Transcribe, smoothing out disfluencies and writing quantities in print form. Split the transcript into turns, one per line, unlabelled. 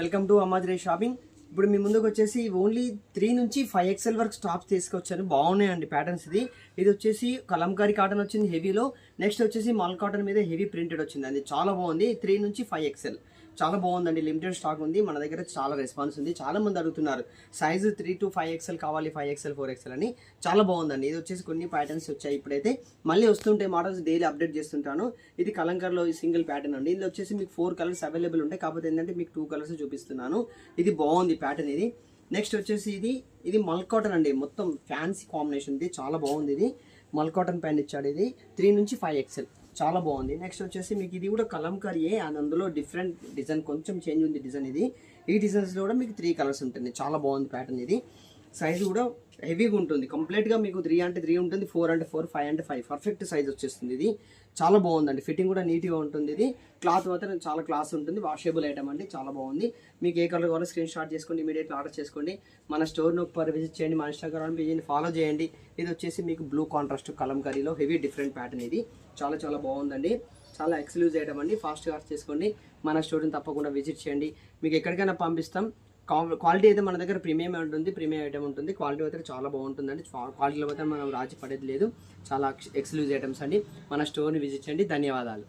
Welcome to అమ్మాద్రే shopping. ఇప్పుడు మీ ముందుకు వచ్చేసి ఓన్లీ 3 నుంచి 5 XL వరకు స్టాప్స్ తీసుకొచ్చాను. బాగున్నాయండి ప్యాటర్న్స్. ఇది వచ్చేసి కలంకారీ కాటన్ వచ్చింది హెవీలో. నెక్స్ట్ వచ్చేసి మల్ కాటన్ మీద హెవీ ప్రింటెడ్ వచ్చింది. అది చాలా బాగుంది. 3 నుంచి 5 XL చాలా బాగుందండి. లిమిటెడ్ స్టాక్ ఉంది మన దగ్గర. చాలా రెస్పాన్స్ ఉంది. చాలా మంది అడుగుతున్నారు సైజు 3 to 5 XL కావాలి, 5 XL 4 XL అని. చాలా బాగుందండి. ఇది వచ్చేసి కొన్ని ప్యాటర్న్స్ వచ్చాయి. ఇప్పుడైతే మళ్ళీ వస్తుంటే మోడల్స్ డైలీ అప్డేట్ చేస్తుంటాను. ఇది కలంకారీలో సింగిల్ ప్యాటర్న్ అండి. ఇందులో వచ్చేసి మీకు 4 కలర్స్ అవైలబుల్ ఉంటాయి. కాకపోతే ఏంటంటే మీకు 2 కలర్స్ చూపిస్తున్నాను. ఇది బాగుంది ప్యాటర్న్. ఇది నెక్స్ట్ వచ్చేసి ఇది మల్ కాటన్ అండి. మొత్తం ఫ్యాన్సీ కాంబినేషన్. ఇది చాలా బాగుంది. ఇది మల్ కాటన్ ప్యాంట్ ఇచ్చాడు. ఇది 3 నుంచి 5 XL చాలా బాగుంది. నెక్స్ట్ వచ్చేసి మీకు ఇది కూడా కలంకారీయే, అండ్ అందులో డిఫరెంట్ డిజైన్ కొంచెం చేంజ్ ఉంది డిజైన్. ఈ డిజైన్స్లో కూడా మీకు 3 కలర్స్ ఉంటుంది. చాలా బాగుంది ప్యాటర్న్. ఇది సైజు కూడా హెవీగా ఉంటుంది. కంప్లీట్గా మీకు 3 అంటే 3 ఉంటుంది, 4 అంటే 4, 5 అంటే 5 పర్ఫెక్ట్ సైజ్ వచ్చేస్తుంది. ఇది చాలా బాగుందండి. ఫిట్టింగ్ కూడా నీట్గా ఉంటుంది. ఇది క్లాత్ మాత్రం చాలా క్లాస్ ఉంటుంది. వాషబుల్ ఐటమ్ అండి. చాలా బాగుంది. మీకు ఏ కలర్ కావాలో స్క్రీన్ షాట్ చేసుకోండి, ఇమీడియట్గా ఆర్డర్ చేసుకోండి. మన స్టోర్ను ఒకసారి విజిట్ చేయండి, మన ఇన్స్టాగ్రామ్ పేజీని ఫాలో చేయండి. ఇది వచ్చేసి మీకు బ్లూ కాంట్రాస్ట్ కలంకారీలో హెవీ డిఫరెంట్ ప్యాటర్న్. ఇది చాలా చాలా బాగుందండి. చాలా ఎక్స్క్లూజివ్ ఐటమ్ అండి. ఫాస్ట్గా ఆర్డర్ చేసుకోండి. మన స్టోర్ని తప్పకుండా విజిట్ చేయండి. మీకు ఎక్కడికైనా పంపిస్తాం. క్వాలిటీ అయితే మన దగ్గర ప్రీమియం ఉంటుంది, ప్రీమియం ఐటమ్ ఉంటుంది. క్వాలిటీ అయితే చాలా బాగుంటుందండి. క్వాలిటీలో అయితే మనం రాజీ పడేది లేదు. చాలా ఎక్స్క్లూజివ్ ఐటమ్స్ అండి. మన స్టోర్ని విజిట్ చేయండి. ధన్యవాదాలు.